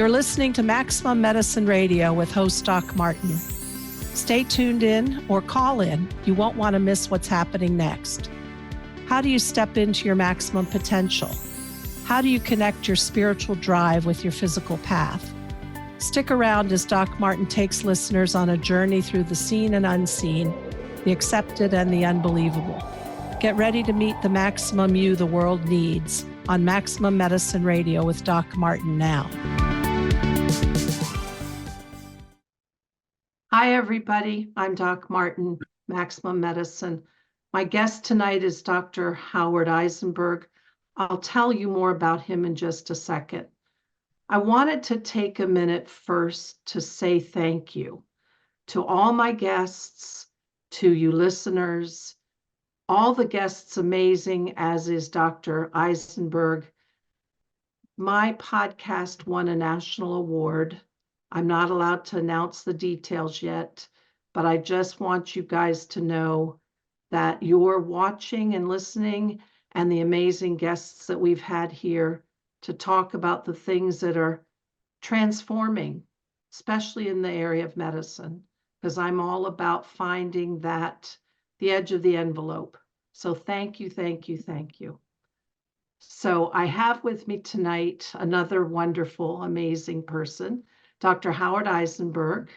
You're listening to Maximum Medicine Radio with host Doc Martin. Stay tuned in or call in. You won't want to miss what's happening next. How do you step into your maximum potential? How do you connect your spiritual drive with your physical path? Stick around as Doc Martin takes listeners on a journey through the seen and unseen, the accepted and the unbelievable. Get ready to meet the maximum you the world needs on Maximum Medicine Radio with Doc Martin now. Hi, everybody. I'm Doc Martin, Maximum Medicine. My guest tonight is Dr. Howard Eisenberg. I'll tell you more about him in just a second. I wanted to take a minute first to say thank you to all my guests, to you listeners, all the guests amazing, as is Dr. Eisenberg. My podcast won a national award. I'm not allowed to announce the details yet, but I just want you guys to know that you're watching and listening, and the amazing guests that we've had here to talk about the things that are transforming, especially in the area of medicine, because I'm all about finding that, the edge of the envelope. So thank you, thank you, thank you. So I have with me tonight another wonderful, amazing person, Dr. Howard Eisenberg.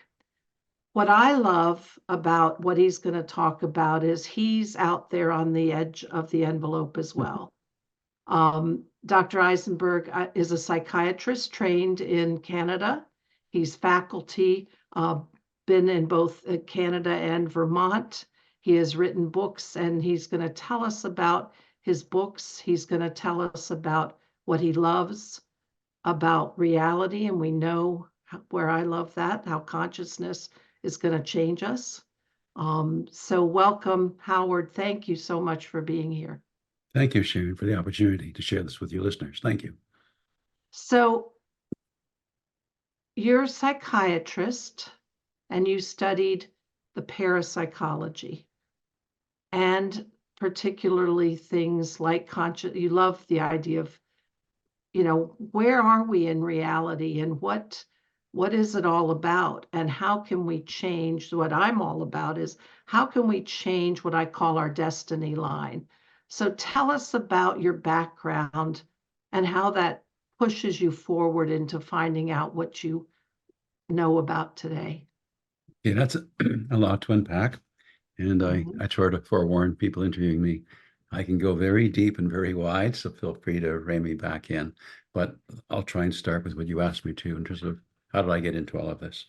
What I love about what he's going to talk about is he's out there on the edge of the envelope as well. Dr. Eisenberg is a psychiatrist trained in Canada. He's faculty, been in both Canada and Vermont. He has written books, and he's going to tell us about his books. He's going to tell us about what he loves, about reality, and we know where I love that, how consciousness is going to change us. So welcome, Howard. Thank you so much for being here. Thank you, Sharon, for the opportunity to share this with your listeners. Thank you. So you're a psychiatrist, and you studied the parapsychology, and particularly things like you love the idea of, where are we in reality, and what is it all about, and how can we change? What I'm all about is how can we change what I call our destiny line. So tell us about your background and how that pushes you forward into finding out what you know about today. Yeah, that's a lot to unpack. And I try to forewarn people interviewing me. I can go very deep and very wide, so feel free to rein me back in. But I'll try and start with what you asked me to in terms of how did I get into all of this?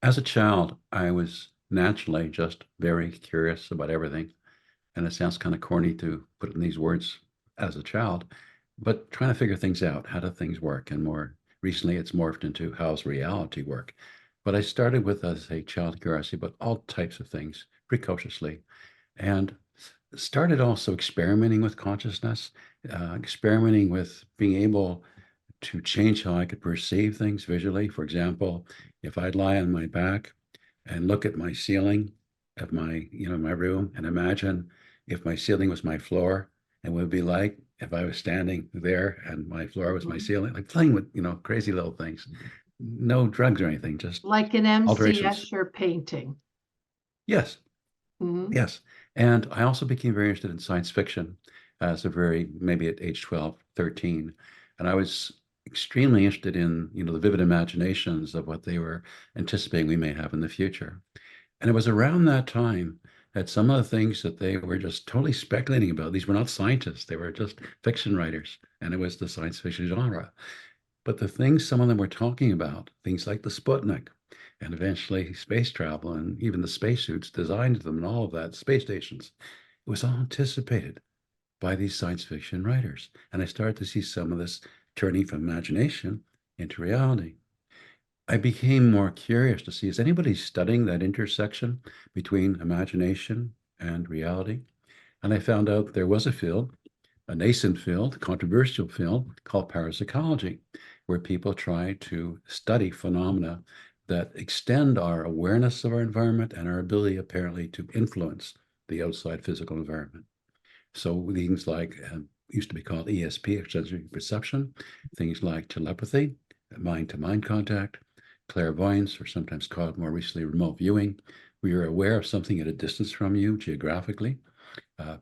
As a child, I was naturally just very curious about everything. And it sounds kind of corny to put it in these words as a child, but trying to figure things out. How do things work? And more recently, it's morphed into how's reality work? But I started with, as a child, curiosity about all types of things precociously, and started also experimenting with consciousness, experimenting with being able to change how I could perceive things visually. For example, if I'd lie on my back and look at my ceiling of my, my room, and imagine if my ceiling was my floor, and what it would be like if I was standing there and my floor was my ceiling, like playing with, crazy little things. No drugs or anything, just like an MC alterations. Escher painting. Yes. Yes. And I also became very interested in science fiction maybe at age 12, 13. And I was extremely interested in, the vivid imaginations of what they were anticipating we may have in the future. And it was around that time that some of the things that they were just totally speculating about, these were not scientists, they were just fiction writers, and it was the science fiction genre. But the things some of them were talking about, things like the Sputnik, and eventually space travel, and even the spacesuits designed them and all of that, space stations, it was all anticipated by these science fiction writers. And I started to see some of this turning from imagination into reality. I became more curious to see, is anybody studying that intersection between imagination and reality? And I found out there was a field, a nascent field, controversial field called parapsychology, where people try to study phenomena that extend our awareness of our environment and our ability apparently to influence the outside physical environment. So things like used to be called ESP, extrasensory perception, things like telepathy, mind-to-mind contact, clairvoyance, or sometimes called more recently remote viewing, where you're aware of something at a distance from you geographically,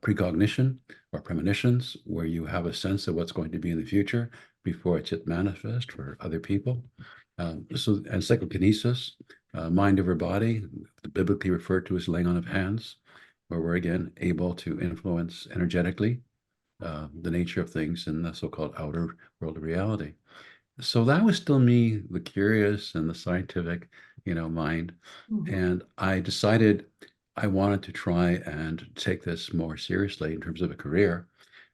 precognition or premonitions, where you have a sense of what's going to be in the future before it's yet manifest for other people. And psychokinesis, mind over body, biblically referred to as laying on of hands, where we're again able to influence energetically the nature of things in the so-called outer world of reality. So that was still me, the curious and the scientific, mind. And I decided I wanted to try and take this more seriously in terms of a career.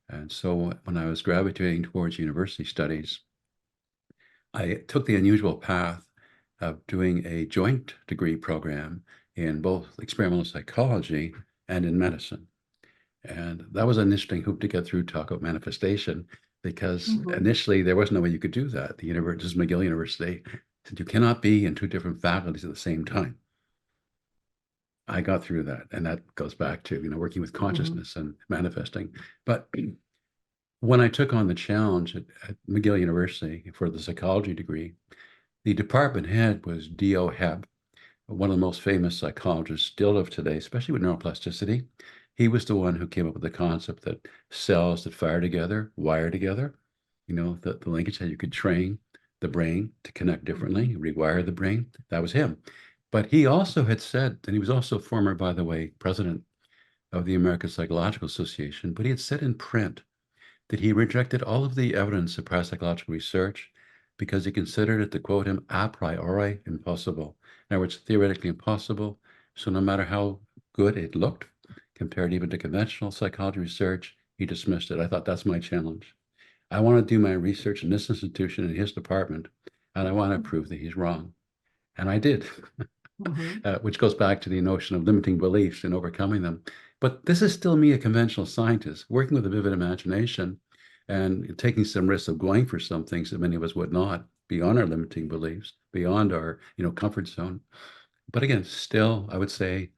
And so when I was gravitating towards university studies, I took the unusual path of doing a joint degree program in both experimental psychology and in medicine. And that was an interesting hoop to get through, talk about manifestation, because initially there was no way you could do that. The university, this is McGill University, said you cannot be in two different faculties at the same time. I got through that, and that goes back to working with consciousness and manifesting. But when I took on the challenge at McGill University for the psychology degree, the department head was D.O. Hebb, one of the most famous psychologists still of today, especially with neuroplasticity. He was the one who came up with the concept that cells that fire together wire together. The linkage that you could train the brain to connect differently, rewire the brain. That was him. But he also had said, and he was also former, by the way, president of the American Psychological Association, but he had said in print that he rejected all of the evidence of parapsychological research because he considered it, to quote him, a priori impossible. In other words, theoretically impossible. So no matter how good it looked, compared even to conventional psychology research, he dismissed it. I thought, that's my challenge. I want to do my research in this institution, in his department, and I want to prove that he's wrong. And I did, which goes back to the notion of limiting beliefs and overcoming them. But this is still me, a conventional scientist, working with a vivid imagination and taking some risks of going for some things that many of us would not, beyond our limiting beliefs, beyond our comfort zone. But again, still, I would say,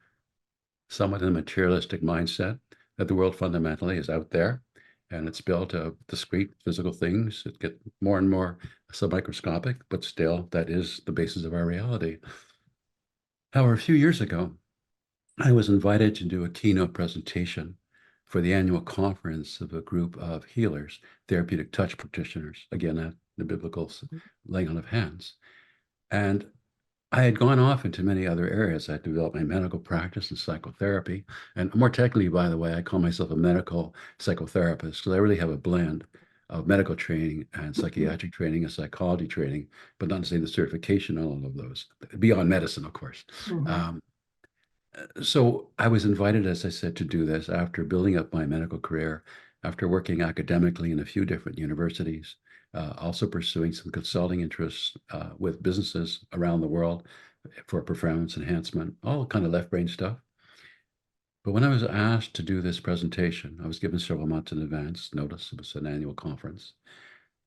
somewhat in a materialistic mindset, that the world fundamentally is out there and it's built of discrete physical things that get more and more submicroscopic, but still that is the basis of our reality. However, a few years ago, I was invited to do a keynote presentation for the annual conference of a group of healers, therapeutic touch practitioners, again, the biblical laying on of hands. And I had gone off into many other areas. I had developed my medical practice and psychotherapy. And more technically, by the way, I call myself a medical psychotherapist because I really have a blend of medical training and psychiatric training and psychology training, but not to say the certification on all of those, beyond medicine, of course. So I was invited, as I said, to do this after building up my medical career, after working academically in a few different universities, also pursuing some consulting interests with businesses around the world for performance enhancement, all kind of left brain stuff. But when I was asked to do this presentation, I was given several months in advance notice. It was an annual conference.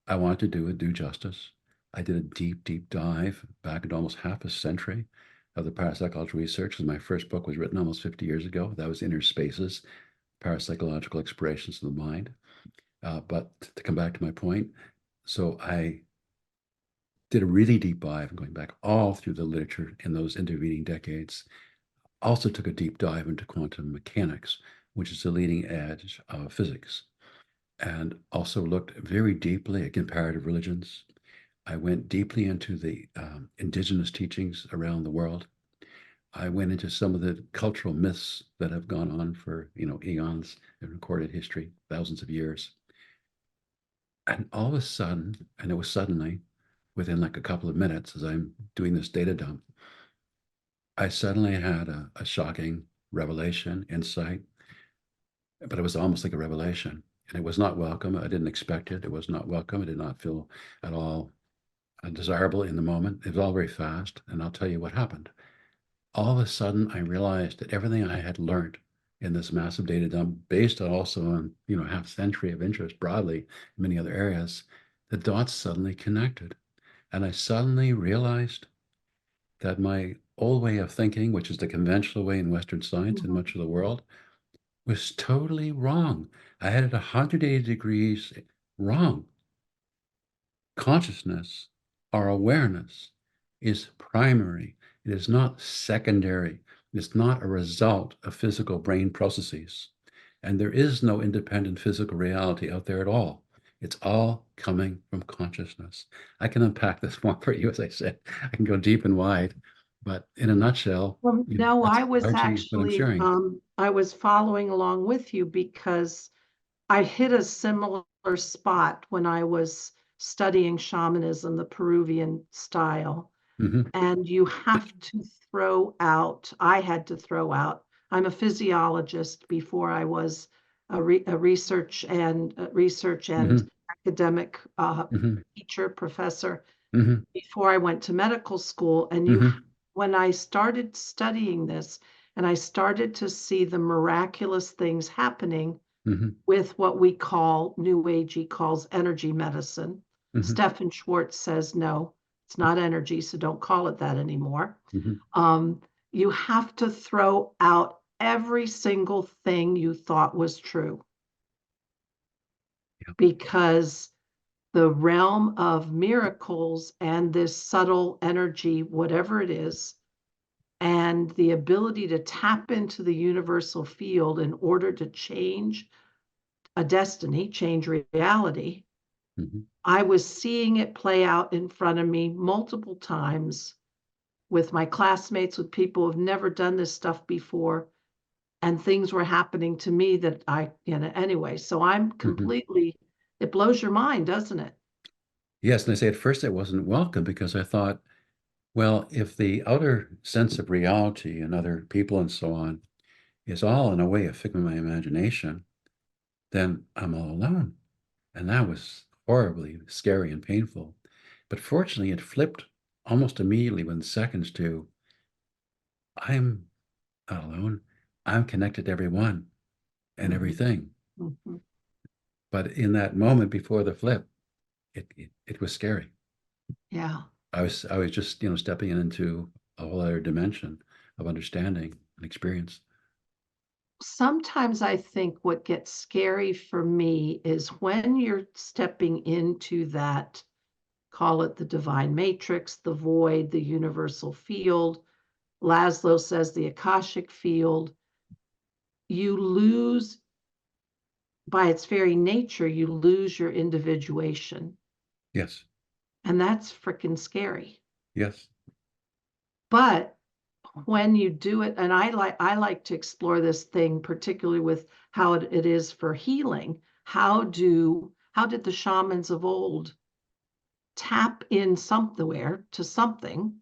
I wanted to do it due justice. I did a deep, deep dive back into almost half a century of the parapsychological research, because my first book was written almost 50 years ago. That was Inner Spaces, Parapsychological Explorations of the Mind. But to come back to my point, so I did a really deep dive, going back all through the literature in those intervening decades. Also took a deep dive into quantum mechanics, which is the leading edge of physics, and also looked very deeply at comparative religions. I went deeply into the indigenous teachings around the world. I went into some of the cultural myths that have gone on for eons in recorded history, thousands of years. And all of a sudden, and it was suddenly, within like a couple of minutes, as I'm doing this data dump, I suddenly had a shocking revelation, insight, but it was almost like a revelation. And it was not welcome. I didn't expect it. It was not welcome. I did not feel at all desirable in the moment. It was all very fast. And I'll tell you what happened. All of a sudden, I realized that everything I had learned in this massive data dump, based also on half century of interest broadly in many other areas, the dots suddenly connected. And I suddenly realized that my old way of thinking, which is the conventional way in Western science in much of the world, was totally wrong. I had it 180 degrees wrong. Consciousness, our awareness, is primary. It is not secondary. It's not a result of physical brain processes. And there is no independent physical reality out there at all. It's all coming from consciousness. I can unpack this more for you, as I said. I can go deep and wide, but in a nutshell, Well, no, that's I was largely what I'm actually, sharing. I was following along with you because I hit a similar spot when I was studying shamanism, the Peruvian style. Mm-hmm, And you have to throw out, I had to throw out, I'm a physiologist before I was a research and mm-hmm, academic mm-hmm, teacher, professor, mm-hmm, before I went to medical school. And mm-hmm, when I started studying this and I started to see the miraculous things happening mm-hmm, with what we call, New Agey calls energy medicine. mm-hmm, Stephen Schwartz says, no, it's not energy, so don't call it that anymore. mm-hmm. Um, you have to throw out every single thing you thought was true Yeah. because the realm of miracles and this subtle energy, whatever it is, and the ability to tap into the universal field in order to change a destiny, change reality. Mm-hmm. I was seeing it play out in front of me multiple times with my classmates, with people who've never done this stuff before, and things were happening to me that anyway. So I'm Mm-hmm. completely, it blows your mind, doesn't it? Yes, and I say at first I wasn't welcome because I thought, well, if the outer sense of reality and other people and so on is all in a way a figment of my imagination, then I'm all alone. And that was horribly scary and painful. But fortunately, it flipped almost immediately within seconds to I'm not alone. I'm connected to everyone and Mhm, everything. mhm. But in that moment before the flip, it was scary. Yeah. I was just, stepping into a whole other dimension of understanding and experience. Sometimes I think what gets scary for me is when you're stepping into that, call it the divine matrix, the void, the universal field. Laszlo says the Akashic field. You lose, by its very nature, you lose your individuation. Yes. And that's freaking scary. Yes. But when you do it, and I like to explore this thing, particularly with how it is for healing. How did the shamans of old tap in somewhere to something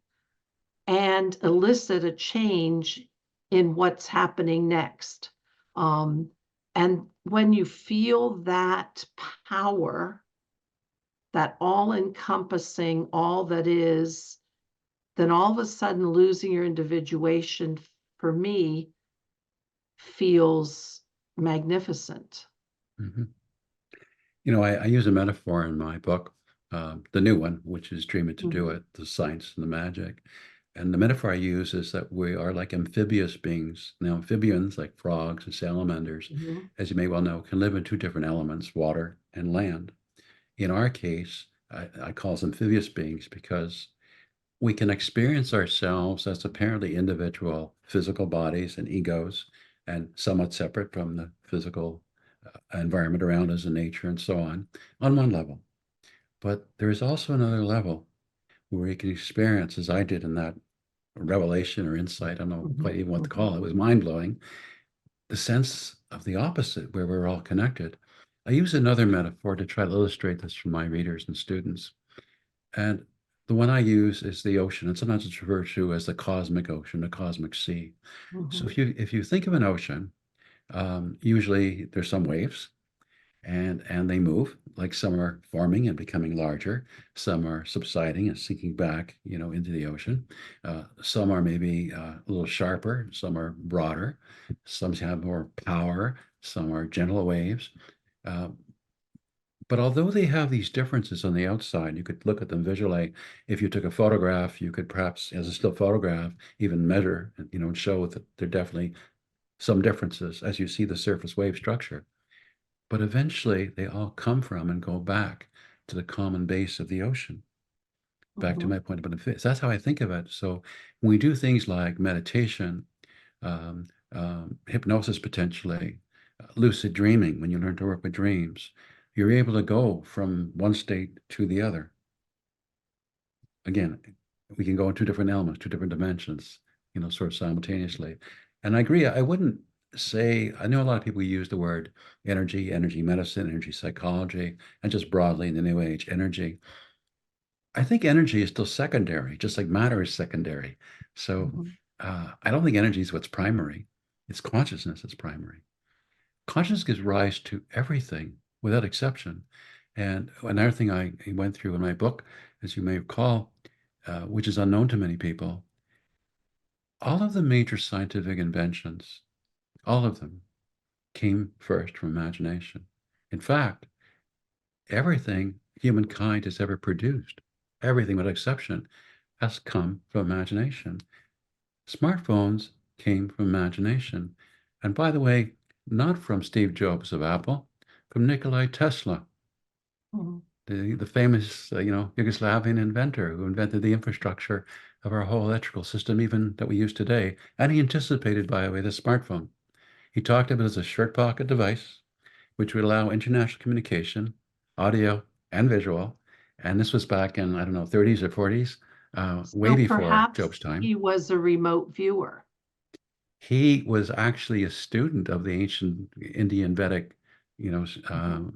and elicit a change in what's happening next? Um, and when you feel that power, that all encompassing, all that is, then all of a sudden losing your individuation for me feels magnificent. Hmm. I use a metaphor in my book, the new one, which is Dream It to Do Mhm, It, the science and the magic. And the metaphor I use is that we are like amphibious beings. Now, amphibians, like frogs and salamanders, mhm, as you may well know, can live in two different elements, water and land. In our case, I call us amphibious beings because we can experience ourselves as apparently individual physical bodies and egos and somewhat separate from the physical environment around us and nature and so on one level. But there is also another level where you can experience, as I did in that revelation or insight, I don't know mhm, quite even what to mhm, call it, it was mind blowing, the sense of the opposite, where we're all connected. I use another metaphor to try to illustrate this for my readers and students. And the one I use is the ocean, and sometimes it's referred to as the cosmic ocean, the cosmic sea. So mhm, if you think of an ocean, usually there's some waves, and they move. Like some are forming and becoming larger, some are subsiding and sinking back, into the ocean. Some are maybe a little sharper, some are broader, some have more power, some are gentle waves. Uh, but although they have these differences on the outside, you could look at them visually. If you took a photograph, you could perhaps, as a still photograph, even measure, and show that they're definitely some differences as you see the surface wave structure. But eventually they all come from and go back to the common base of the ocean, back to my point about the fish. That's how I think of it. So when we do things like meditation, um, hypnosis potentially, lucid dreaming, when you learn to work with dreams, you're able to go from one state to the other. Again, we can go in two different elements, two different dimensions, sort of simultaneously. And I agree. I wouldn't say, I know a lot of people use the word energy, energy medicine, energy psychology, and just broadly in the New Age, energy. I think energy is still secondary, just like matter is secondary. So I don't think energy is what's primary. It's consciousness that's primary. Consciousness gives rise to everything without exception. And another thing I went through in my book, as you may recall, which is unknown to many people, all of the major scientific inventions, all of them came first from imagination. In fact, everything humankind has ever produced, everything without exception, has come from imagination. Smartphones came from imagination. And by the way, not from Steve Jobs of Apple, from Nikola Tesla, the famous, Yugoslavian inventor who invented the infrastructure of our whole electrical system, even that we use today. And he anticipated, by the way, the smartphone. He talked of it as a shirt pocket device, which would allow international communication, audio and visual. And this was back in, I don't know, 30s or 40s, way So before perhaps Job's time. he was a remote viewer. He was actually a student of the ancient Indian Vedic,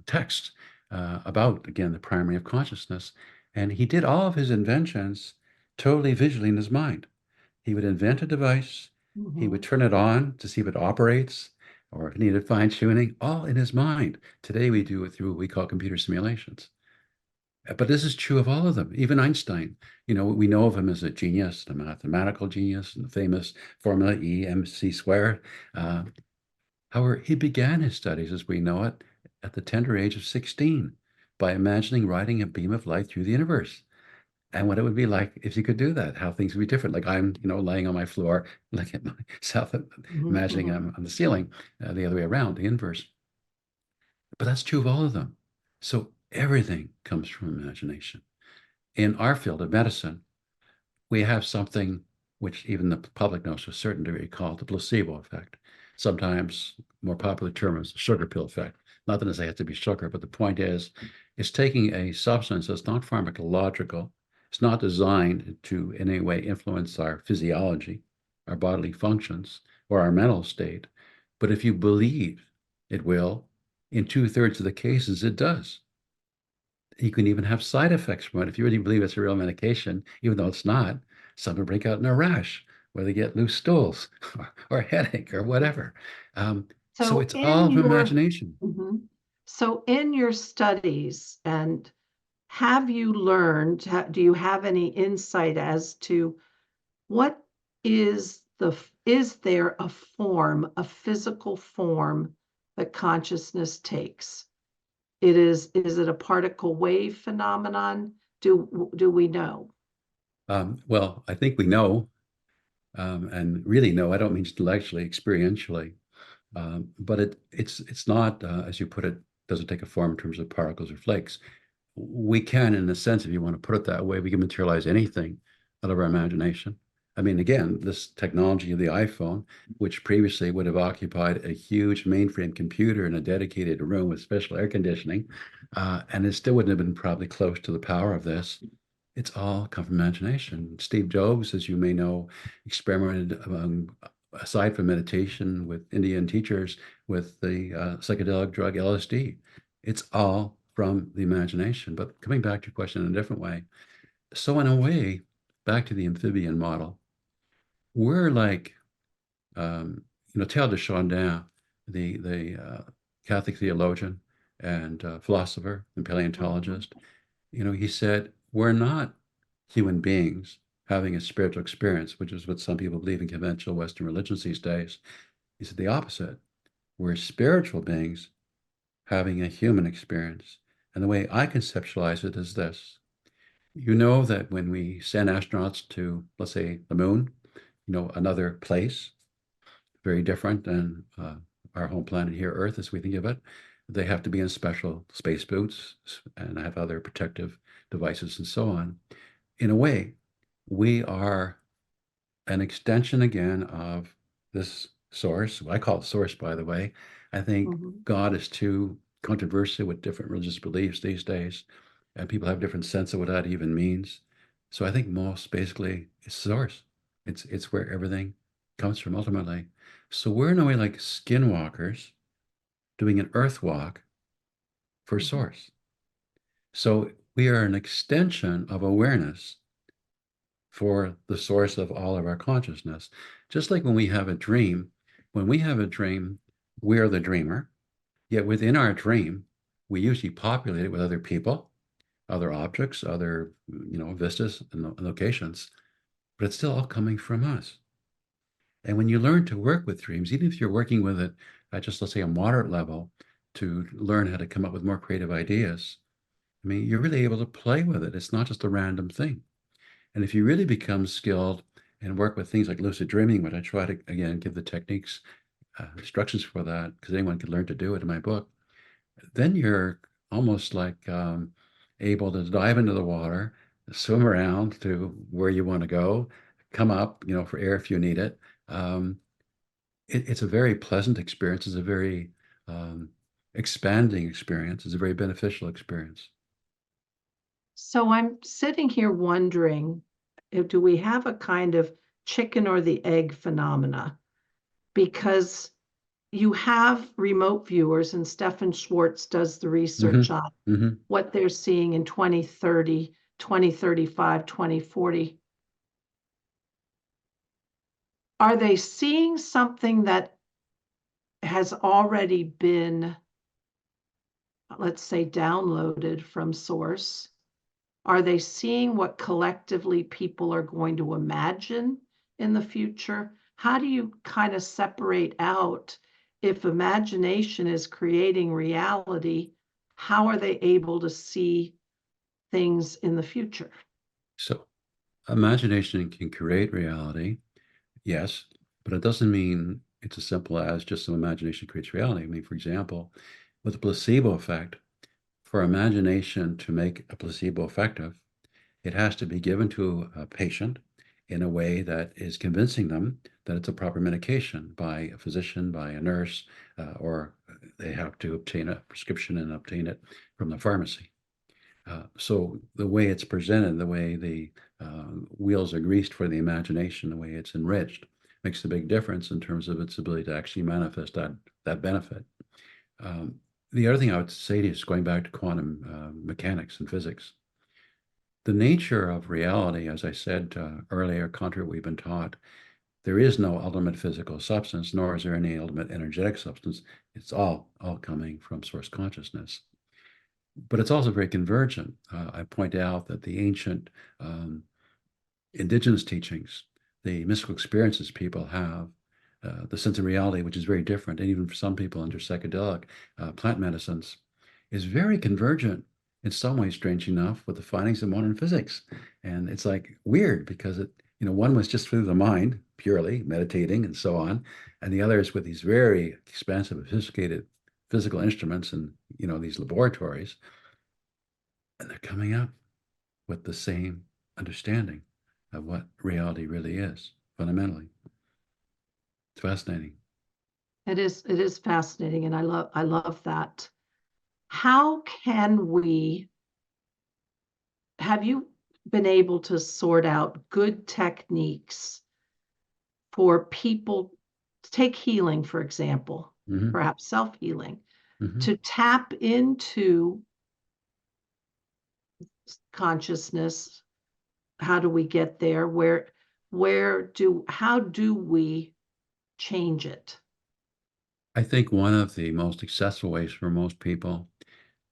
texts about, again, the primary of consciousness. And he did all of his inventions totally visually in his mind. He would invent a device, he would turn it on to see if it operates or if it needed fine tuning, all in his mind. Today we do it through what we call computer simulations. But this is true of all of them, even Einstein. We know of him as a genius, a mathematical genius, and the famous formula E mc squared. However, he began his studies as we know it at the tender age of 16 by imagining riding a beam of light through the universe and what it would be like if you could do that, how things would be different. Like I'm, laying on my floor, looking at myself, imagining I'm on the ceiling, the other way around, the inverse. But that's true of all of them. So everything comes from imagination. In our field of medicine, we have something which even the public knows to a certain degree called the placebo effect. Sometimes more popular term is the sugar pill effect. Not that it has to be sugar, but the point is, it's taking a substance that's not pharmacological. It's not designed to in any way influence our physiology, our bodily functions, or our mental state. But if you believe it will, in 2/3 of the cases, it does. You can even have side effects from it. If you really believe it's a real medication, even though it's not, some will break out in a rash, where they get loose stools or a headache or whatever. So So it's in all from your imagination. so in your studies, and have you learned, do you have any insight as to what is there a form, a physical form that consciousness takes? Is it a particle wave phenomenon? Do we know? Well, I think we know, and really know. I don't mean intellectually, experientially, but it's not, as you put it, doesn't take a form in terms of particles or flakes. We can, in a sense, if you want to put it that way, we can materialize anything out of our imagination. I mean, again, this technology of the iPhone, which previously would have occupied a huge mainframe computer in a dedicated room with special air conditioning, and it still wouldn't have been probably close to the power of this. It's all come from imagination. Steve Jobs, as you may know, experimented aside from meditation with Indian teachers with the psychedelic drug LSD. It's all from the imagination. But coming back to your question in a different way, so in a way, back to the amphibian model, we're like, Teilhard de Chardin, the Catholic theologian and philosopher and paleontologist, he said, we're not human beings having a spiritual experience, which is what some people believe in conventional Western religions these days. He said the opposite. We're spiritual beings having a human experience. And the way I conceptualize it is this. You know that when we send astronauts to, let's say, the moon, another place, very different than our home planet here, Earth, as we think of it. They have to be in special space boots and have other protective devices and so on. In a way, we are an extension again of this source. I call it source, by the way. I think God is too controversial with different religious beliefs these days, and people have different sense of what that even means. So I think most basically it's source. It's where everything comes from ultimately. So we're in a way like skinwalkers doing an earth walk for source. So we are an extension of awareness for the source of all of our consciousness. Just like when we have a dream, we are the dreamer. Yet within our dream, we usually populate it with other people, other objects, other vistas and locations, but it's still all coming from us. And when you learn to work with dreams, even if you're working with it at just, let's say, a moderate level, to learn how to come up with more creative ideas, I mean, you're really able to play with it. It's not just a random thing. And if you really become skilled and work with things like lucid dreaming, which I try to, again, give the techniques, instructions for that, because anyone can learn to do it in my book, then you're almost like able to dive into the water, swim around to where you want to go, come up, for air if you need it. It's a very pleasant experience. It's a very expanding experience. It's a very beneficial experience. So I'm sitting here wondering, do we have a kind of chicken or the egg phenomena? Because you have remote viewers, and Stefan Schwartz does the research on what they're seeing in 2030, 2035, 2040. Are they seeing something that has already been, let's say, downloaded from source? Are they seeing what collectively people are going to imagine in the future? How do you kind of separate out if imagination is creating reality? How are they able to see things in the future? So, imagination can create reality, yes, but it doesn't mean it's as simple as just some imagination creates reality. I mean, for example, with the placebo effect, for imagination to make a placebo effective, it has to be given to a patient in a way that is convincing them that it's a proper medication by a physician, by a nurse, or they have to obtain a prescription and obtain it from the pharmacy. So the way it's presented, the way the wheels are greased for the imagination, the way it's enriched, makes a big difference in terms of its ability to actually manifest that benefit. The other thing I would say is going back to quantum mechanics and physics. The nature of reality, as I said earlier, contrary to what we've been taught, there is no ultimate physical substance, nor is there any ultimate energetic substance. It's all coming from source consciousness. But it's also very convergent. I point out that the ancient indigenous teachings, the mystical experiences people have, the sense of reality, which is very different, and even for some people under psychedelic plant medicines, is very convergent in some ways, strange enough, with the findings of modern physics. And it's like weird because one was just through the mind, purely meditating and so on, and the other is with these very expensive, sophisticated physical instruments and these laboratories, and they're coming up with the same understanding of what reality really is fundamentally. It's fascinating. It is fascinating, and I love that. How can we, have you been able to sort out good techniques for people to take healing, for example, perhaps self-healing, to tap into consciousness? How do we get there? How do we change it? I think one of the most accessible ways for most people,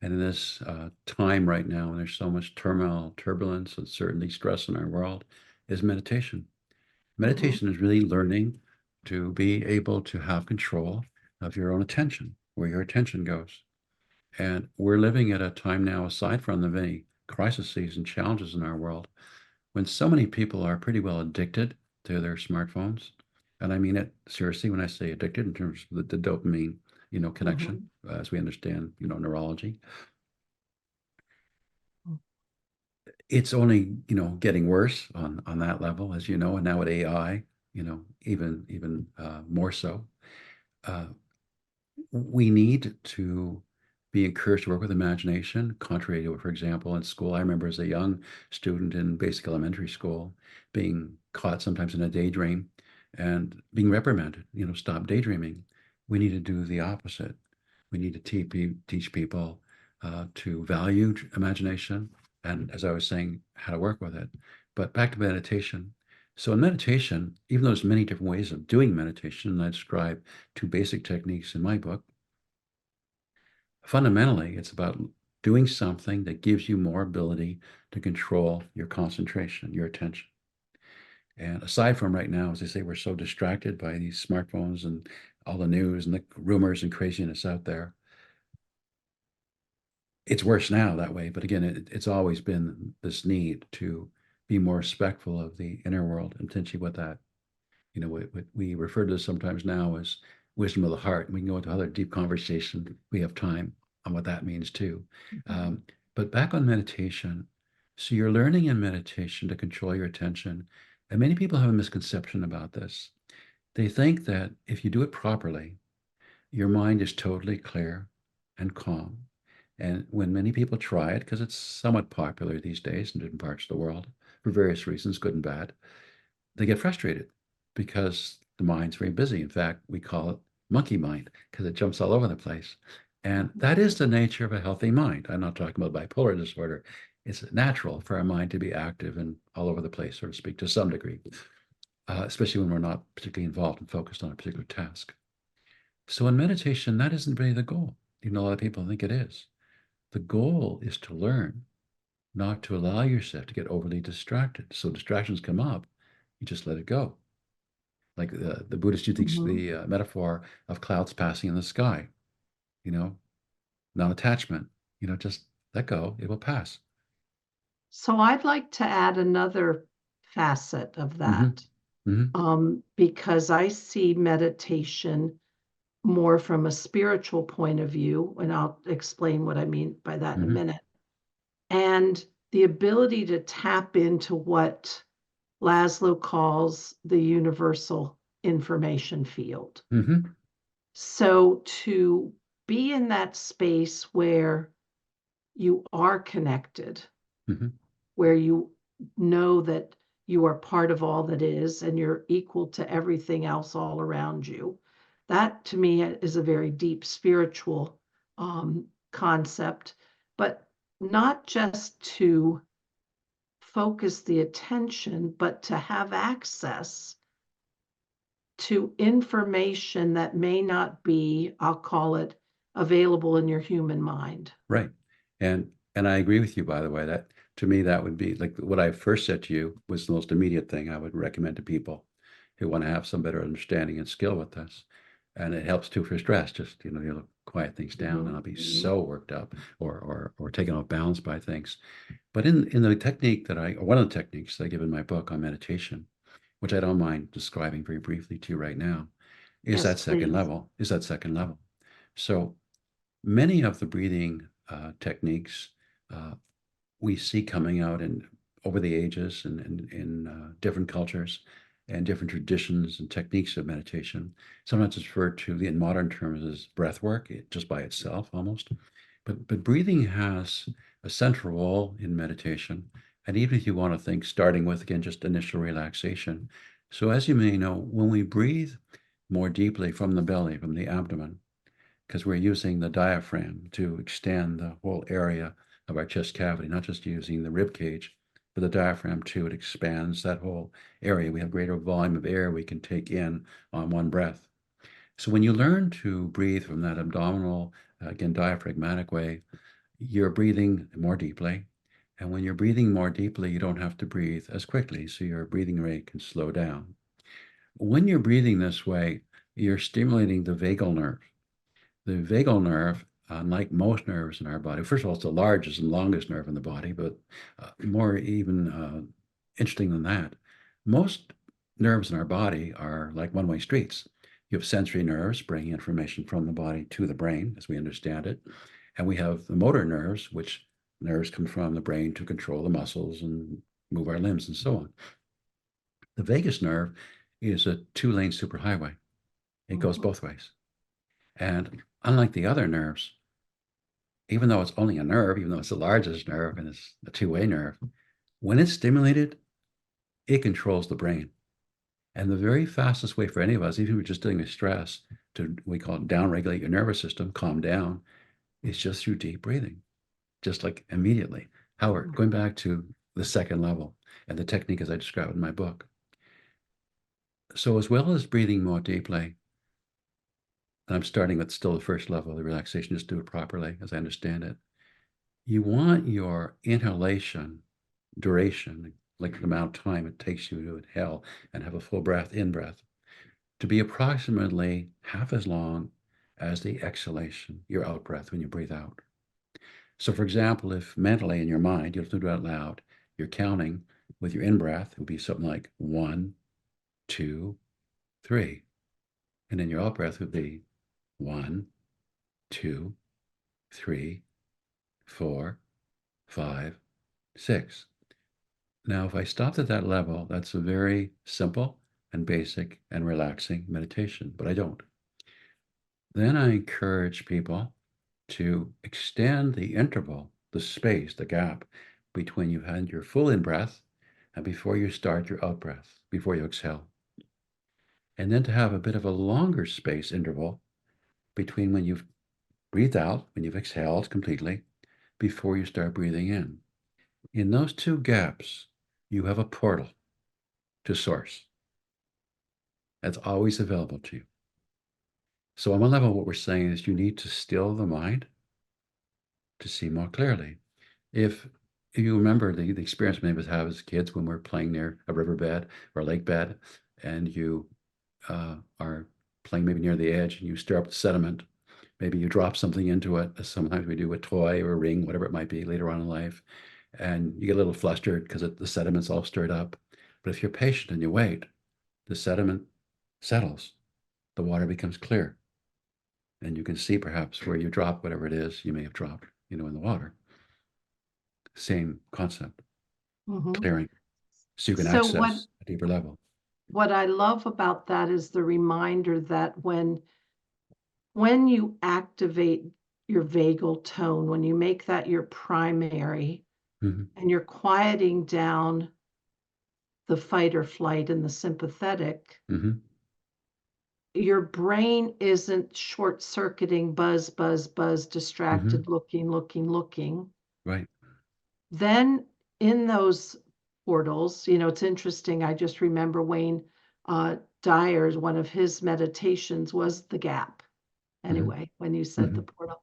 and in this time right now, when there's so much turmoil, turbulence, uncertainty, stress in our world, is meditation. Meditation is really learning to be able to have control of your own attention, where your attention goes. And we're living at a time now, aside from the many crises and challenges in our world, when so many people are pretty well addicted to their smartphones, And I mean it seriously when I say addicted in terms of the dopamine, connection, as we understand, neurology. It's only, getting worse on that level, as you know, and now with AI, even more so. Uh, we need to be encouraged to work with imagination, contrary to, for example, in school. I remember as a young student in basic elementary school being caught sometimes in a daydream and being reprimanded, stop daydreaming. We need to do the opposite. We need to teach people to value imagination and, as I was saying, how to work with it. But back to meditation. So in meditation, even though there's many different ways of doing meditation, and I describe two basic techniques in my book, fundamentally, it's about doing something that gives you more ability to control your concentration, your attention. And aside from right now, as I say, we're so distracted by these smartphones and all the news and the rumors and craziness out there. It's worse now that way, but again, it's always been this need to be more respectful of the inner world, and potentially with that, we refer to this sometimes now as wisdom of the heart. We can go into other deep conversation. We have time on what that means too. But back on meditation, so you're learning in meditation to control your attention. And many people have a misconception about this. They think that if you do it properly, your mind is totally clear and calm. And when many people try it, because it's somewhat popular these days in different parts of the world, for various reasons, good and bad, they get frustrated because the mind's very busy. In fact, we call it monkey mind because it jumps all over the place. And that is the nature of a healthy mind. I'm not talking about bipolar disorder. It's natural for our mind to be active and all over the place, so to speak, to some degree, especially when we're not particularly involved and focused on a particular task. So in meditation, that isn't really the goal. A lot of people think it is. The goal is to learn not to allow yourself to get overly distracted. So distractions come up, you just let it go. Like the Buddhist used the metaphor of clouds passing in the sky, non-attachment, just let go, it will pass. So I'd like to add another facet of that, because I see meditation more from a spiritual point of view, and I'll explain what I mean by that in a minute. And the ability to tap into what Laszlo calls the universal information field. So to be in that space where you are connected, where you know that you are part of all that is and you're equal to everything else all around you, that to me is a very deep spiritual concept, but not just to focus the attention, but to have access to information that may not be, I'll call it, available in your human mind. Right. And I agree with you, by the way, that to me, that would be like what I first said to you was the most immediate thing I would recommend to people who want to have some better understanding and skill with this. And it helps too for stress, just, you'll quiet things down and I'll be so worked up or taken off balance by things. But in the technique one of the techniques that I give in my book on meditation, which I don't mind describing very briefly to you right now, is that second level. So many of the breathing techniques we see coming out over the ages and in different cultures and different traditions and techniques of meditation. Sometimes it's referred to in modern terms as breath work, just by itself almost. But breathing has a central role in meditation. And even if you want to think, starting with, again, just initial relaxation. So as you may know, when we breathe more deeply from the belly, from the abdomen, because we're using the diaphragm to extend the whole area of our chest cavity, not just using the rib cage, but the diaphragm too. It expands that whole area. We have greater volume of air we can take in on one breath. So when you learn to breathe from that abdominal, again, diaphragmatic way, you're breathing more deeply. And when you're breathing more deeply, you don't have to breathe as quickly. So your breathing rate can slow down. When you're breathing this way, you're stimulating the vagal nerve. The vagal nerve, unlike most nerves in our body, first of all, it's the largest and longest nerve in the body, but more even interesting than that, most nerves in our body are like one-way streets. You have sensory nerves bringing information from the body to the brain, as we understand it. And we have the motor nerves, which nerves come from the brain to control the muscles and move our limbs and so on. The vagus nerve is a two-lane superhighway. It goes both ways. And unlike the other nerves, even though it's only a nerve, even though it's the largest nerve and it's a two-way nerve, when it's stimulated, it controls the brain. And the very fastest way for any of us, even if we're just dealing with stress, to, we call it downregulate your nervous system, calm down, is just through deep breathing, just like immediately. Howard, going back to the second level and the technique as I describe it in my book. So as well as breathing more deeply, and I'm starting with still the first level of the relaxation, just do it properly as I understand it. You want your inhalation duration, like the amount of time it takes you to inhale and have a full breath, in-breath, to be approximately half as long as the exhalation, your out-breath when you breathe out. So for example, if mentally in your mind, you don't have to do it out loud, you're counting with your in-breath, it would be something like 1, 2, 3. And then your out-breath would be 1, 2, 3, 4, 5, 6. Now, if I stopped at that level, that's a very simple and basic and relaxing meditation, but I don't. Then I encourage people to extend the interval, the space, the gap between you had your full in-breath and before you start your out-breath, before you exhale. And then to have a bit of a longer space interval between when you've breathed out, when you've exhaled completely, before you start breathing in. In those two gaps, you have a portal to source that's always available to you. So on one level, what we're saying is you need to still the mind to see more clearly. If you remember the experience many of us have as kids when we're playing near a riverbed or a lake bed, and you are playing maybe near the edge and you stir up the sediment, maybe you drop something into it, as sometimes we do a toy or a ring, whatever it might be later on in life, and you get a little flustered because the sediment's all stirred up. But if you're patient and you wait, the sediment settles, the water becomes clear, and you can see perhaps where you drop whatever it is you may have dropped, in the water. Same concept, clearing, so you can So access a deeper level. what I love about that is the reminder that when you activate your vagal tone, when you make that your primary, and you're quieting down the fight or flight and the sympathetic, your brain isn't short-circuiting, buzz, buzz, buzz, distracted, looking. Right. Then in those portals, it's interesting. I just remember Wayne Dyer's, one of his meditations was the gap. Anyway, when you said the portal,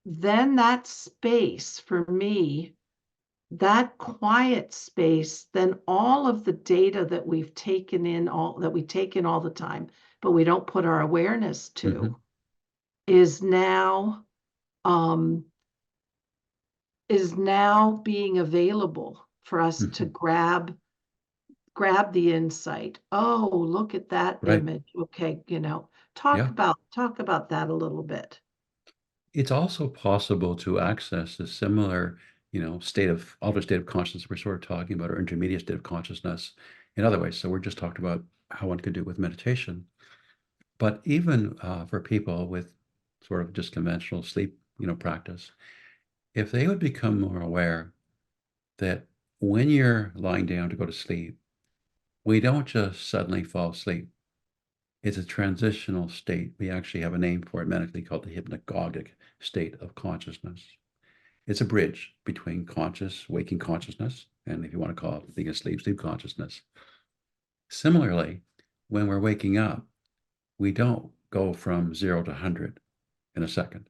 then that space for me, that quiet space, then all of the data that we've taken in, all that we take in all the time, but we don't put our awareness to, is now being available for us to grab the insight. Oh, look at that image. Okay, talk about that a little bit. It's also possible to access a similar, altered state of consciousness we're sort of talking about, or intermediate state of consciousness in other ways. So we're just talking about how one could do it with meditation. But even for people with sort of just conventional sleep, practice, if they would become more aware that when you're lying down to go to sleep, we don't just suddenly fall asleep. It's a transitional state. We actually have a name for it medically called the hypnagogic state of consciousness. It's a bridge between waking consciousness, and if you want to call it being asleep, sleep consciousness. Similarly, when we're waking up, we don't go from 0 to 100 in a second.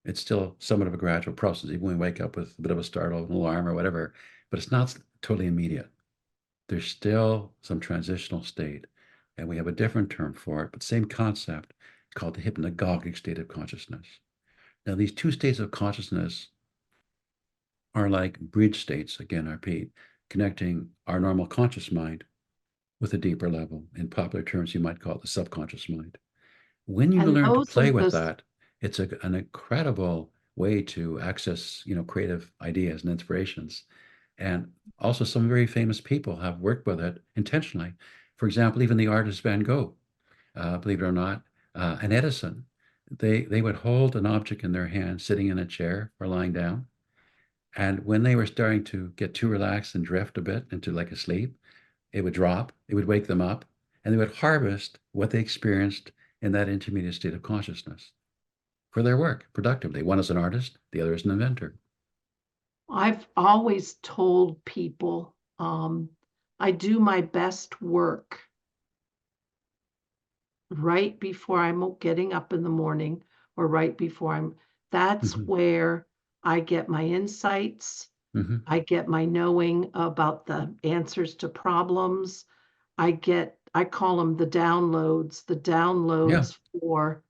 It's still somewhat of a gradual process, even when we wake up with a bit of a startle, an alarm or whatever, but it's not totally immediate. There's still some transitional state, and we have a different term for it, but same concept, called the hypnagogic state of consciousness. Now, these two states of consciousness are like bridge states, again, I repeat, connecting our normal conscious mind with a deeper level. In popular terms, you might call it the subconscious mind. When you And learn to those are play with the, that, it's an incredible way to access, creative ideas and inspirations. And also some very famous people have worked with it intentionally. For example, even the artist Van Gogh, believe it or not, and Edison, they would hold an object in their hand, sitting in a chair or lying down. And when they were starting to get too relaxed and drift a bit into like a sleep, it would drop, it would wake them up, and they would harvest what they experienced in that intermediate state of consciousness for their work productively. One is an artist, the other is an inventor. I've always told people, I do my best work right before I'm getting up in the morning or right before that's Mm-hmm. where I get my insights. Mm-hmm. I get my knowing about the answers to problems. I call them the Yeah. downloads for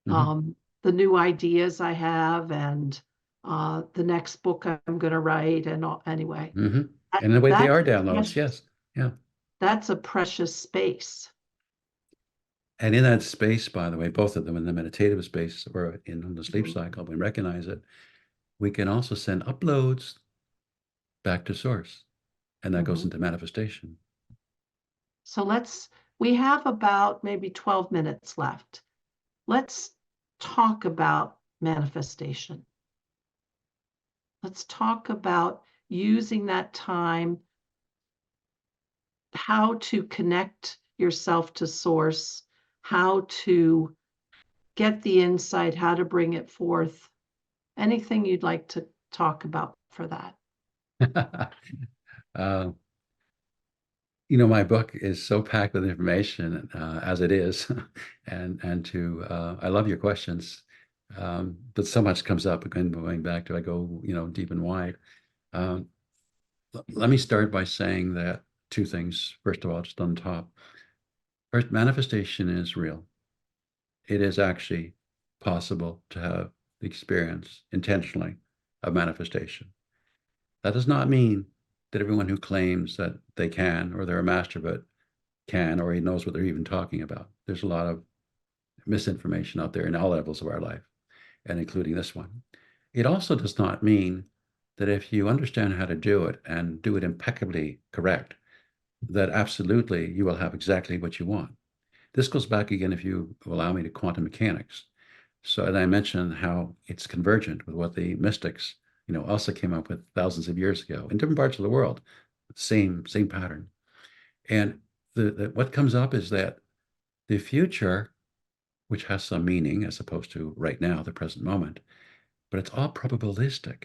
Mm-hmm. the new ideas I have and the next book I'm going to write. And anyway, Mm-hmm. that, And the way they that's are a downloads, precious, yes. Yeah. that's a precious space. And in that space, by the way, both of them in the meditative space or in the sleep Mhm. cycle, we recognize it. We can also send uploads back to source, and that goes Mhm. into manifestation. So we have about maybe 12 minutes left. Let's talk about manifestation. Let's talk about using that time, how to connect yourself to source, how to get the insight, how to bring it forth. Anything you'd like to talk about for that? uh, my book is so packed with information as it is, and I love your questions, but so much comes up. Again, going back to I go deep and wide. Um, Let me start by saying that two things. First of all, just on top. First, manifestation is real. It is actually possible to have the experience intentionally of manifestation. That does not mean that everyone who claims that they can or they're a master of it can or he knows what they're even talking about. There's a lot of misinformation out there in all levels of our life, and including this one. It also does not mean that if you understand how to do it and do it impeccably correct, that absolutely you will have exactly what you want. This goes back again, if you allow me, to quantum mechanics. So, and I mentioned how it's convergent with what the mystics, also came up with thousands of years ago in different parts of the world. Same pattern. And what comes up is that the future, which has some meaning as opposed to right now, the present moment, but it's all probabilistic.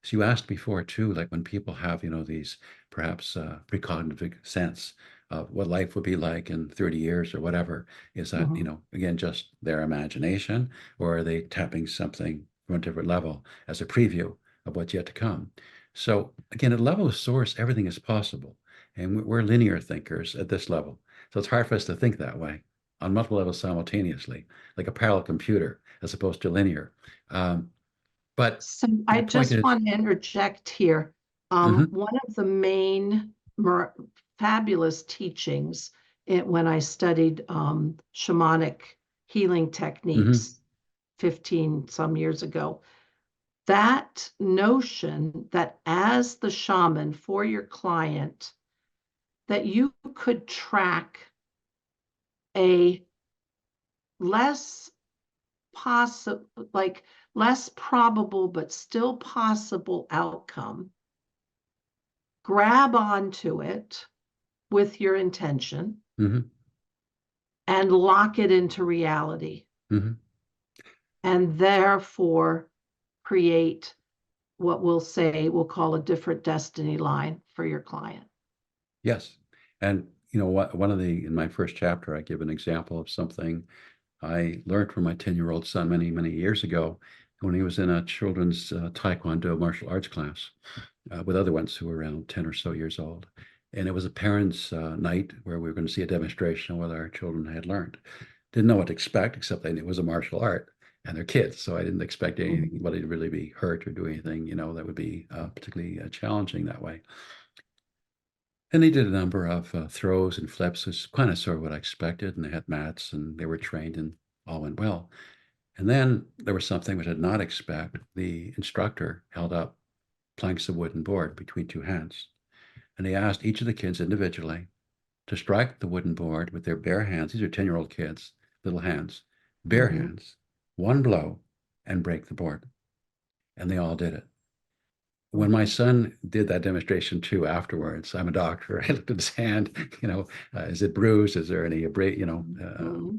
So you asked before too, like when people have, these perhaps precognitive sense of what life would be like in 30 years or whatever, is that, Mhm. again, just their imagination, or are they tapping something from a different level as a preview of what's yet to come? So again, at level of source, everything is possible. And we're linear thinkers at this level. So it's hard for us to think that way on multiple levels simultaneously, like a parallel computer as opposed to linear. Um, but So I my point just is, want to interject here. mhm, One of the main fabulous teachings when I studied shamanic healing mhm, techniques 15 some years ago, that notion that as the shaman for your client, that you could track a less possible, like less probable, but still possible outcome, grab onto it with your intention mhm, and lock it into reality, mhm. and therefore create what we'll call a different destiny line for your client. Yes. And one of in my first chapter, I give an example of something I learned from my 10-year-old son many, many years ago when he was in a children's Taekwondo martial arts class with other ones who were around 10 or so years old. And it was a parents' night where we were going to see a demonstration of what our children had learned. Didn't know what to expect, except they knew it was a martial art and they're kids. So I didn't expect anybody to really be hurt or do anything, that would be particularly challenging that way. And they did a number of throws and flips, which is kind of sort of what I expected. And they had mats and they were trained and all went well. And then there was something which I did not expect. The instructor held up planks of wooden board between two hands. And he asked each of the kids individually to strike the wooden board with their bare hands. These are 10-year-old kids, little hands, bare Mm-hmm. hands, one blow, and break the board. And they all did it. When my son did that demonstration too afterwards, I'm a doctor. I looked at his hand, is it bruised? Is there any, Mm-hmm.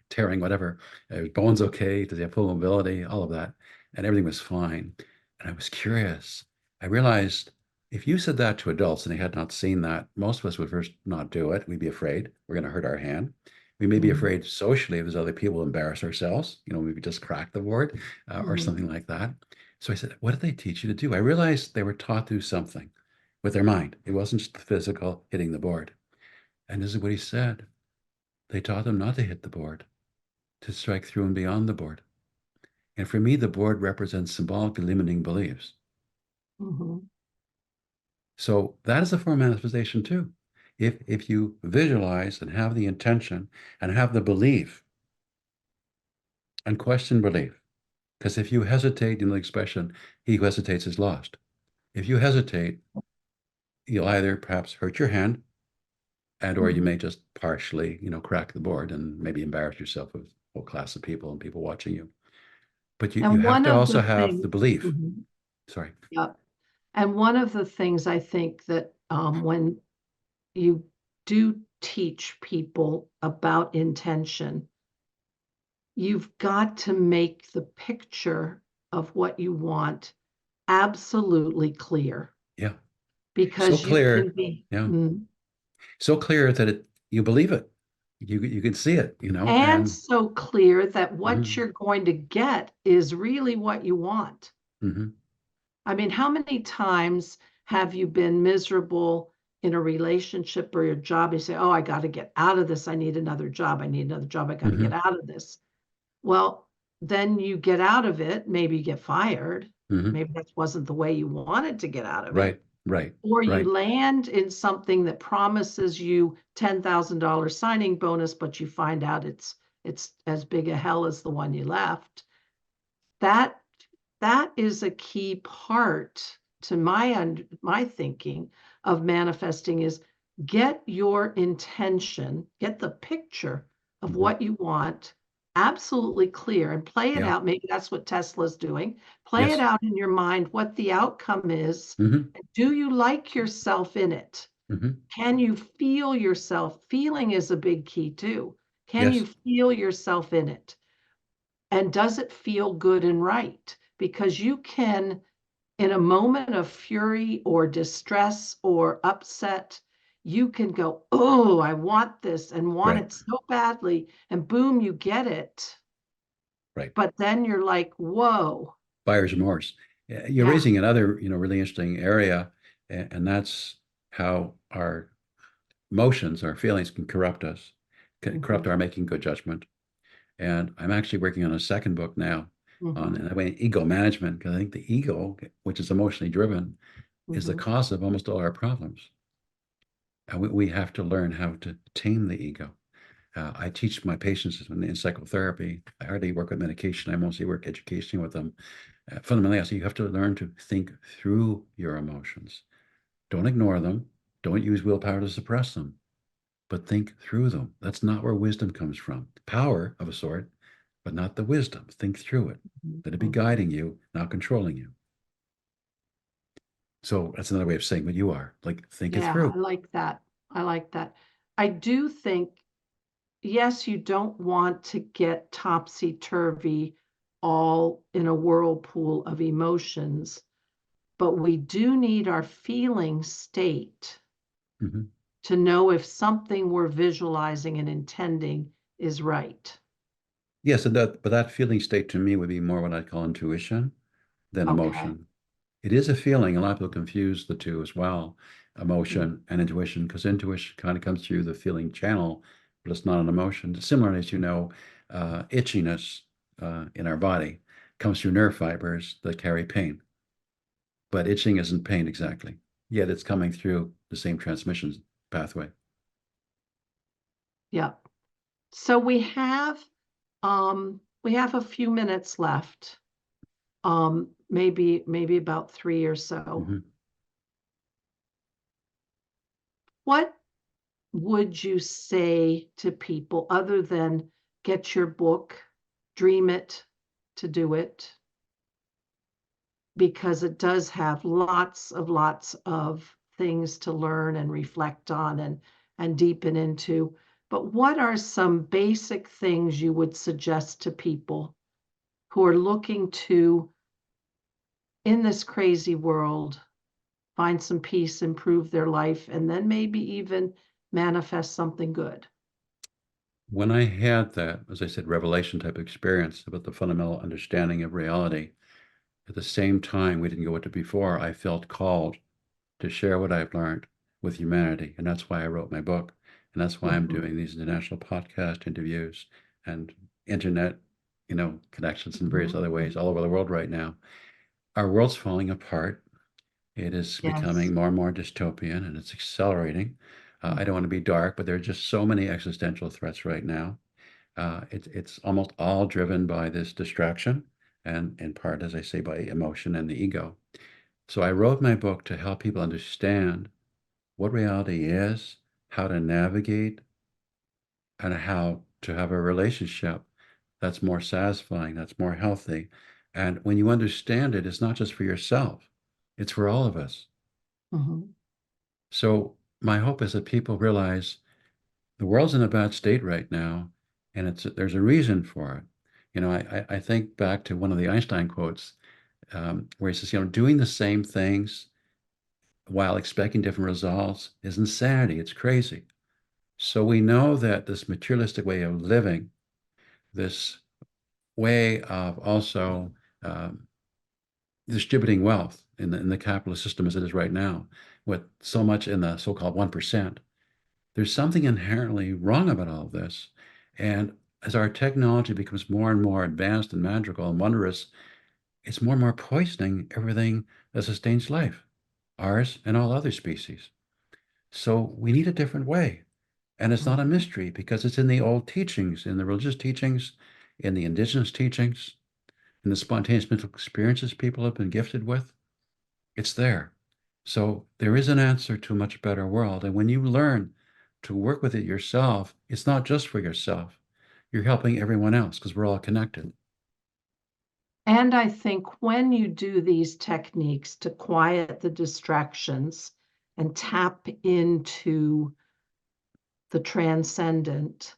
tearing, whatever? His bones okay? Does he have full mobility? All of that. And everything was fine. And I was curious. I realized if you said that to adults and they had not seen that, most of us would first not do it. We'd be afraid we're going to hurt our hand. We may be Mm-hmm. afraid socially if there's other people, embarrass ourselves. We could just crack the board or Mm-hmm. something like that. So I said, what did they teach you to do? I realized they were taught to do something with their mind. It wasn't just the physical hitting the board. And this is what he said. They taught them not to hit the board, to strike through and beyond the board. And for me, the board represents symbolically limiting beliefs. Mm-hmm. So that is a form of manifestation too. If you visualize and have the intention and have the belief and question belief, because if you hesitate in the expression, he who hesitates is lost. If you hesitate, you'll either perhaps hurt your hand or you Mm-hmm. may just partially, crack the board and maybe embarrass yourself with a whole class of people and people watching you. But you And have one to of also the have things, the belief. Mhm. Sorry. Yeah. And one of the things I think that when you do teach people about intention, you've got to make the picture of what you want absolutely clear Yeah. So because you can clear. be, Yeah. So clear that you believe it. You can see it, and and so clear that what mhm, you're going to get is really what you want. mhm, I mean, how many times have you been miserable in a relationship or your job? You say, oh, I got to get out of this. I need another job. I need another job. I got to get mhm, out of this. Well, then you get out of it. Maybe you get fired. mhm. Maybe that wasn't the way you wanted to get out of it. Right, right, Or you right. land in something that promises you $10,000 signing bonus, but you find out it's as big a hell as the one you left. That that is a key part to my thinking of manifesting is get your intention, get the picture of Mhm. what you want absolutely clear and play it Yeah. out. Maybe that's what Tesla's doing. Play it Yes. out in your mind what the outcome is. Mhm, Do you like yourself in it? mhm. Can you feel yourself? Feeling is a big key too. Can you Yes. feel yourself in it? And does it feel good and right? Because you can, in a moment of fury or distress or upset, you can go, oh, I want this and want Right, it so badly. And boom, you get it. right. But then you're like, whoa. Buyer's remorse. You're Yeah. raising another, really interesting area, and that's how our emotions, our feelings can corrupt us, can corrupt Mm-hmm. our making good judgment. And I'm actually working on a second book now on, Mm-hmm. in a way, ego management, because I think the ego, which is emotionally driven, is the Mm-hmm. cause of almost all our problems. And we have to learn how to tame the ego. I teach my patients in psychotherapy. I hardly work with medication. I mostly work education with them. Fundamentally, I say you have to learn to think through your emotions. Don't ignore them. Don't use willpower to suppress them, but think through them. That's not where wisdom comes from. Power of a sort, but not the wisdom. Think through it. Let it be Mm-hmm. guiding you, not controlling you. So that's another way of saying what you are. Like, think it Yeah, through. I like that. I like that. I do think, yes, you don't want to get topsy-turvy all in a whirlpool of emotions, but we do need our feeling state Mhm. to know if something we're visualizing and intending is right. Yes, but that feeling state to me would be more what I call intuition than Okay. emotion. It is a feeling. A lot of people confuse the two as well, Mm. emotion and intuition, because intuition kind of comes through the feeling channel, but it's not an emotion. Similarly, as itchiness in our body comes through nerve fibers that carry pain, but itching isn't pain exactly. yet it's coming through the same transmission pathway. Yeah. So we have a few minutes left. Maybe about 3 or so. Mm-hmm. What would you say to people other than get your book, dream it to do it? Because it does have lots of things to learn and reflect on and deepen into. But what are some basic things you would suggest to people who are looking to, in this crazy world, find some peace, improve their life, and then maybe even manifest something good? When I had that, as I said, revelation type experience about the fundamental understanding of reality, at the same time, we didn't go into before, I felt called to share what I've learned with humanity. And that's why I wrote my book. And that's why I'm doing these international podcast interviews and internet, connections in various other ways all over the world right now. Our world's falling apart. It is becoming more and more dystopian, and it's accelerating. I don't want to be dark, but there are just so many existential threats right now. It's almost all driven by this distraction, and in part, as I say, by emotion and the ego. So I wrote my book to help people understand what reality is, how to navigate, and how to have a relationship that's more satisfying, that's more healthy. And when you understand it, it's not just for yourself, it's for all of us. Mm-hmm. So my hope is that people realize the world's in a bad state right now, and there's a reason for it. I think back to one of the Einstein quotes, where he says, doing the same things while expecting different results is insanity. It's crazy. So we know that this materialistic way of living, this way of also distributing wealth in the capitalist system as it is right now, with so much in the so-called 1%, there's something inherently wrong about all of this. And as our technology becomes more and more advanced and magical and wondrous, it's more and more poisoning everything that sustains life, ours and all other species. So we need a different way. And it's not a mystery because it's in the old teachings, in the religious teachings, in the indigenous teachings, in the spontaneous mental experiences people have been gifted with. It's there. So there is an answer to a much better world. And when you learn to work with it yourself, it's not just for yourself. You're helping everyone else because we're all connected. And I think when you do these techniques to quiet the distractions and tap into the transcendent,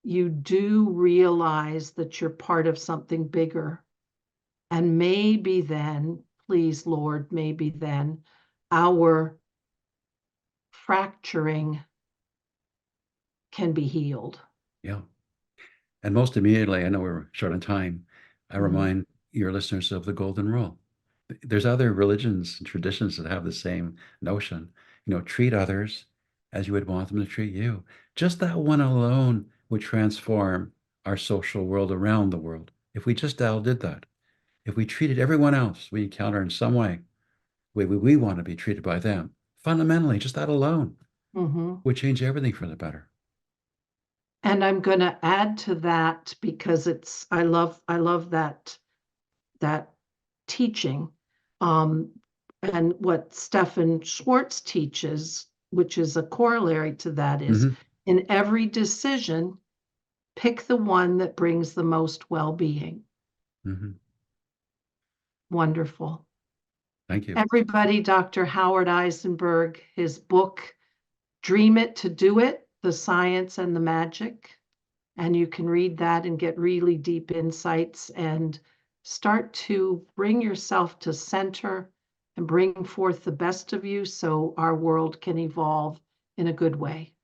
you do realize that you're part of something bigger. And maybe then, please, Lord, maybe then our fracturing can be healed. Yeah. And most immediately, I know we're short on time, I remind your listeners of the golden rule. There's other religions and traditions that have the same notion. Treat others as you would want them to treat you. Just that one alone would transform our social world around the world. If we just all did that, if we treated everyone else we encounter in some way, the way we want to be treated by them, fundamentally, just that alone would change everything for the better. And I'm going to add to that because I love that teaching. And what Stefan Schwartz teaches, which is a corollary to that, is in every decision, pick the one that brings the most well-being. Wonderful. Thank you. Everybody, Dr. Howard Eisenberg, his book, Dream It to Do It, The Science and the Magic. And you can read that and get really deep insights and start to bring yourself to center and bring forth the best of you so our world can evolve in a good way.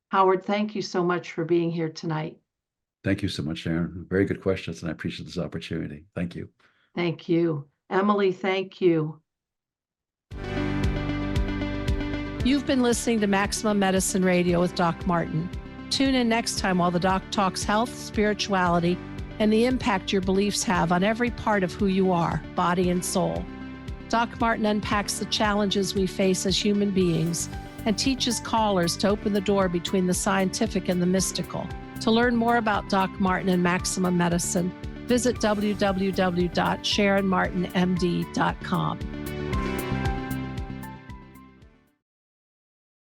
Howard, thank you so much for being here tonight. Thank you so much, Sharon. Very good questions, and I appreciate this opportunity. Thank you. Thank you. Emily, thank you. You've been listening to Maximum Medicine Radio with Doc Martin. Tune in next time while the doc talks health, spirituality, and the impact your beliefs have on every part of who you are, body and soul. Doc Martin unpacks the challenges we face as human beings and teaches callers to open the door between the scientific and the mystical. To learn more about Doc Martin and Maximum Medicine, visit www.sharonmartinmd.com.